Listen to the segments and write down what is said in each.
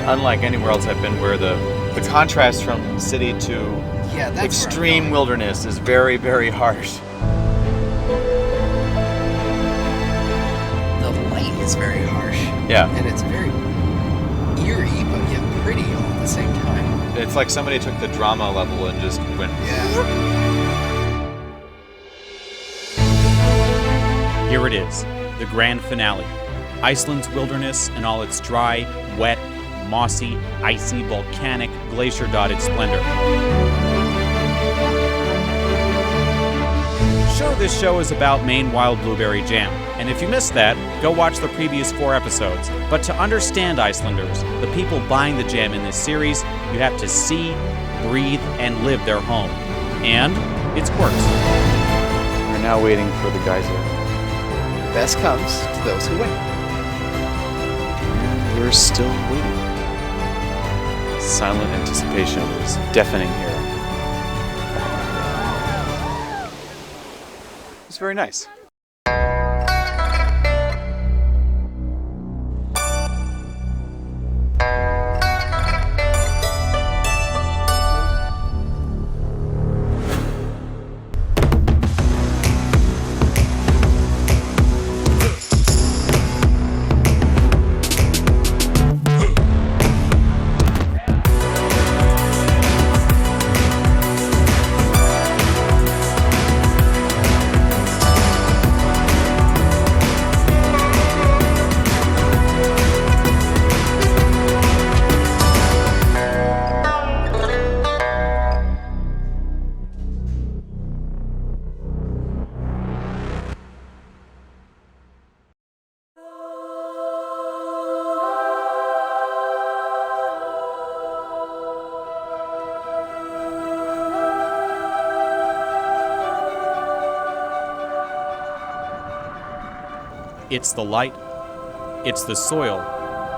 unlike anywhere else I've been, where the contrast from city to extreme wilderness is very, very harsh. The light is very harsh. Yeah. And it's very eerie, but yet pretty all at the same time. It's like somebody took the drama level and just went... Here it is, the grand finale. Iceland's wilderness in all its dry, wet, mossy, icy, volcanic, glacier-dotted splendor. This show is about Maine wild blueberry jam, and if you missed that, go watch the previous 4 episodes. But to understand Icelanders, the people buying the jam in this series, you have to see, breathe, and live their home. And it's quirks. We're now waiting for the geyser. Best comes to those who wait. And we're still waiting. Silent anticipation is deafening here. It's very nice. It's the light, it's the soil,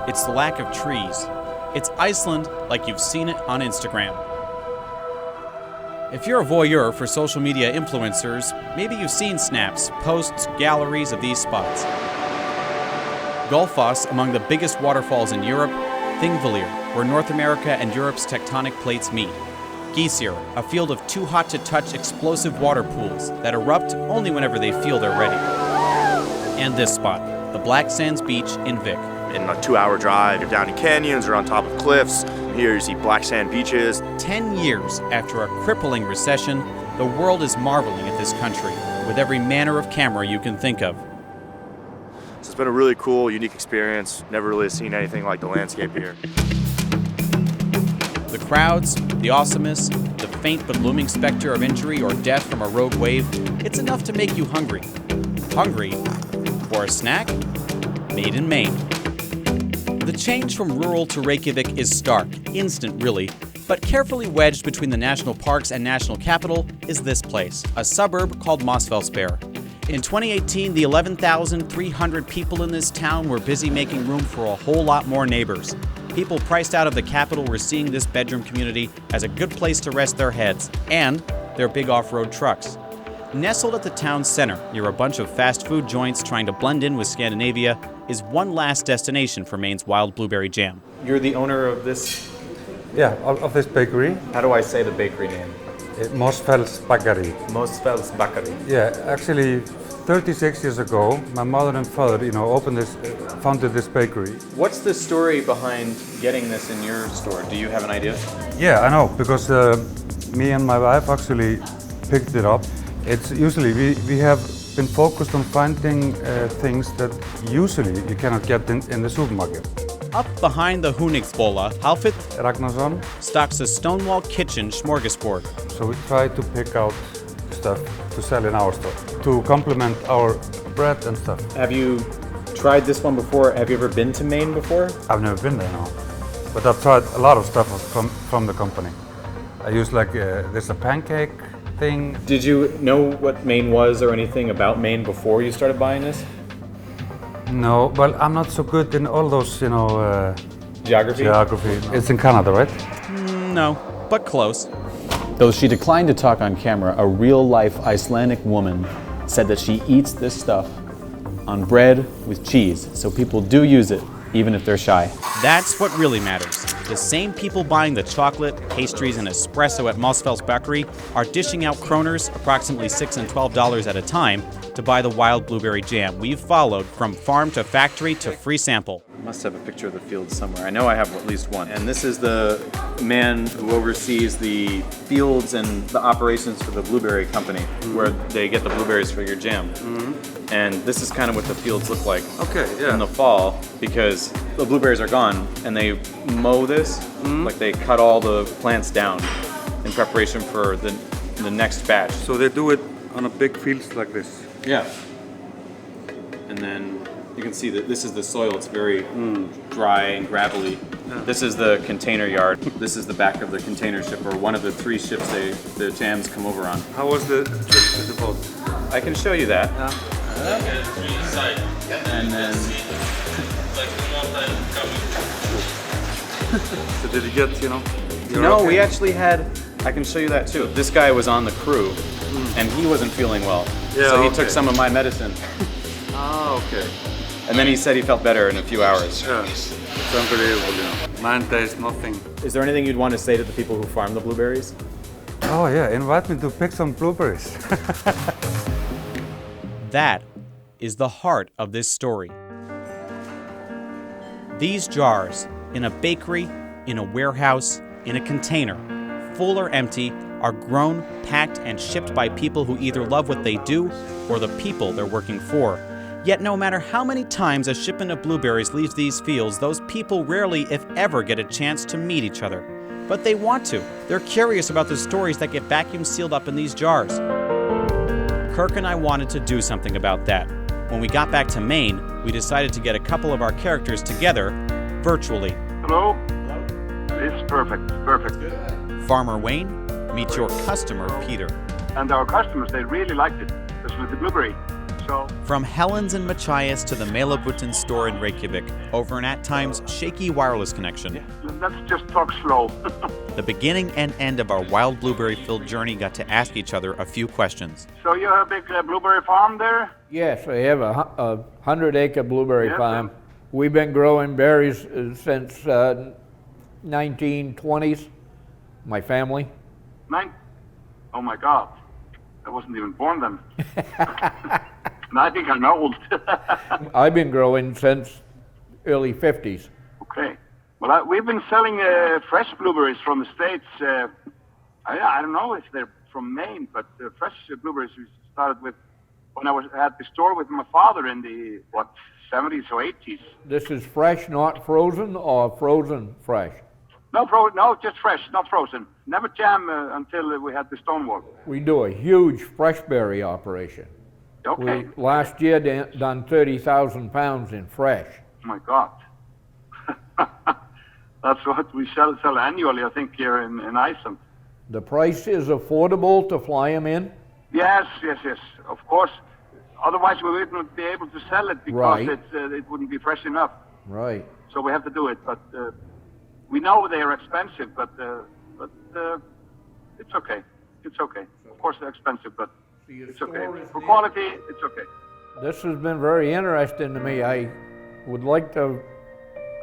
it's the lack of trees. It's Iceland like you've seen it on Instagram. If you're a voyeur for social media influencers, maybe you've seen snaps, posts, galleries of these spots. Gullfoss, among the biggest waterfalls in Europe, Thingvellir, where North America and Europe's tectonic plates meet. Geyser, a field of too-hot-to-touch explosive water pools that erupt only whenever they feel they're ready. And this spot, the Black Sands Beach in Vik. In a 2-hour drive, you're down in canyons or on top of cliffs. Here you see black sand beaches. 10 years after a crippling recession, the world is marveling at this country with every manner of camera you can think of. So it's been a really cool, unique experience. Never really seen anything like the landscape here. The crowds, the awesomeness, the faint but looming specter of injury or death from a rogue wave, it's enough to make you hungry. Hungry for a snack made in Maine. The change from rural to Reykjavik is stark, instant really, but carefully wedged between the national parks and national capital is this place, a suburb called Mosfellsbær. In 2018, the 11,300 people in this town were busy making room for a whole lot more neighbors. People priced out of the capital were seeing this bedroom community as a good place to rest their heads and their big off-road trucks. Nestled at the town's center, near a bunch of fast food joints trying to blend in with Scandinavia, is one last destination for Maine's wild blueberry jam. You're the owner of this? Yeah, of this bakery. How do I say the bakery name? Mosfellsbær. Mosfellsbær. Yeah, actually 36 years ago, my mother and father, founded this bakery. What's the story behind getting this in your store? Do you have an idea? Yeah, I know, because me and my wife actually picked it up. It's usually, we have been focused on finding things that usually you cannot get in the supermarket. Up behind the Hunigsbola, Halfith Ragnarsson stocks a Stonewall Kitchen smorgasbord. So we try to pick out stuff to sell in our store, to complement our bread and stuff. Have you tried this one before? Have you ever been to Maine before? I've never been there, no. But I've tried a lot of stuff from the company. I use there's a pancake thing. Did you know what Maine was or anything about Maine before you started buying this? No, well, I'm not so good in all those, Geography? It's in Canada, right? No, but close. Though she declined to talk on camera, a real-life Icelandic woman said that she eats this stuff on bread with cheese, so people do use it, even if they're shy. That's what really matters. The same people buying the chocolate, pastries, and espresso at Mosfell's Bakery are dishing out kroners, approximately $6 and $12 at a time, to buy the wild blueberry jam we've followed from farm to factory to free sample. I must have a picture of the field somewhere. I know I have at least one. And this is the man who oversees the fields and the operations for the blueberry company, where they get the blueberries for your jam. And this is kind of what the fields look like in the fall, because the blueberries are gone and they mow this, like they cut all the plants down in preparation for the next batch. So they do it on a big field like this. Yeah. And then you can see that this is the soil. It's very dry and gravelly. This is the container yard. This is the back of the container ship, or one of the 3 ships the jams come over on. How was the trip to the boat? I can show you that. And then So did you get, no, we actually had, I can show you that too. This guy was on the crew and he wasn't feeling well. So he took some of my medicine. Ah, okay. And then he said he felt better in a few hours. Yeah, it's unbelievable, 9 days, nothing. Is there anything you'd want to say to the people who farm the blueberries? Oh yeah, invite me to pick some blueberries. That is the heart of this story. These jars, in a bakery, in a warehouse, in a container, full or empty, are grown, packed, and shipped by people who either love what they do or the people they're working for. Yet no matter how many times a shipment of blueberries leaves these fields, those people rarely, if ever, get a chance to meet each other. But they want to. They're curious about the stories that get vacuum sealed up in these jars. Kirk and I wanted to do something about that. When we got back to Maine, we decided to get a couple of our characters together, virtually. Hello? It's perfect, perfect. Farmer Wayne, meet your customer, Peter. And our customers, they really liked it, especially the blueberry. So From Helen's in Machias to the Melabuten store in Reykjavik, over an at times shaky wireless connection. let's just talk slow. The beginning and end of our wild blueberry-filled journey got to ask each other a few questions. So you have a big blueberry farm there? Yes, I have a 100-acre blueberry Yes, farm. We've been growing berries since 1920s, my family. Oh my God, I wasn't even born then. And I think I'm old. I've been growing since early 50s. Okay. Well, we've been selling fresh blueberries from the States. I don't know if they're from Maine, but fresh blueberries we started with when I was at the store with my father in the, 70s or 80s. This is fresh, not frozen, or frozen fresh? No, just fresh, not frozen. Never jam until we had the Stonewall. We do a huge fresh berry operation. Okay. We last year done 30,000 pounds in fresh. Oh my God. That's what we sell annually, I think, here in Iceland. The price is affordable to fly them in? Yes, of course. Otherwise, we wouldn't be able to sell it because Right. it wouldn't be fresh enough. Right. So we have to do it. But we know they are expensive, but it's okay. It's okay. Of course, they're expensive, but it's okay. For quality, it's okay. This has been very interesting to me. I would like to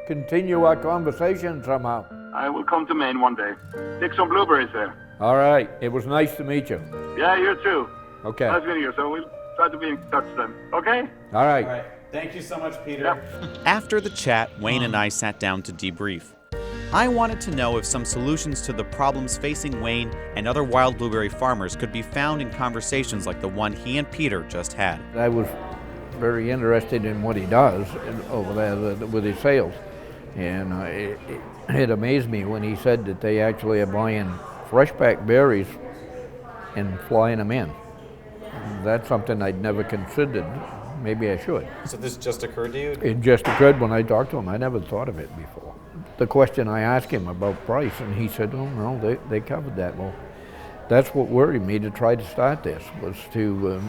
continue our conversation somehow. I will come to Maine one day. Pick some blueberries there. All right. It was nice to meet you. Yeah, you too. Okay. Nice meeting you. So we'll try to be in touch then. Okay? All right. All right. Thank you so much, Peter. Yep. After the chat, Wayne and I sat down to debrief. I wanted to know if some solutions to the problems facing Wayne and other wild blueberry farmers could be found in conversations like the one he and Peter just had. I was very interested in what he does over there with his sales. And it amazed me when he said that they actually are buying fresh packed berries and flying them in. That's something I'd never considered. Maybe I should. So this just occurred to you? It just occurred when I talked to him. I never thought of it before. The question I asked him about price, and he said, oh no, they covered that. Well, that's what worried me to try to start this, was to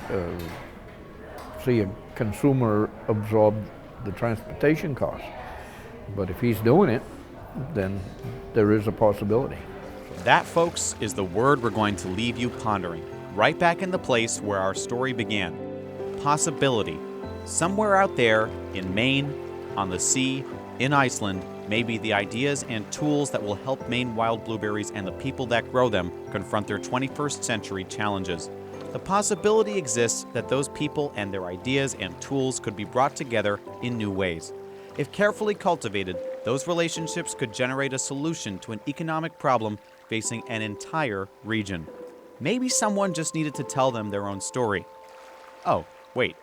see a consumer absorb the transportation costs. But if he's doing it, then there is a possibility. That, folks, is the word we're going to leave you pondering, right back in the place where our story began. Possibility. Somewhere out there, in Maine, on the sea, in Iceland, Maybe the ideas and tools that will help Maine wild blueberries and the people that grow them confront their 21st century challenges. The possibility exists that those people and their ideas and tools could be brought together in new ways. If carefully cultivated, those relationships could generate a solution to an economic problem facing an entire region. Maybe someone just needed to tell them their own story. Oh, wait.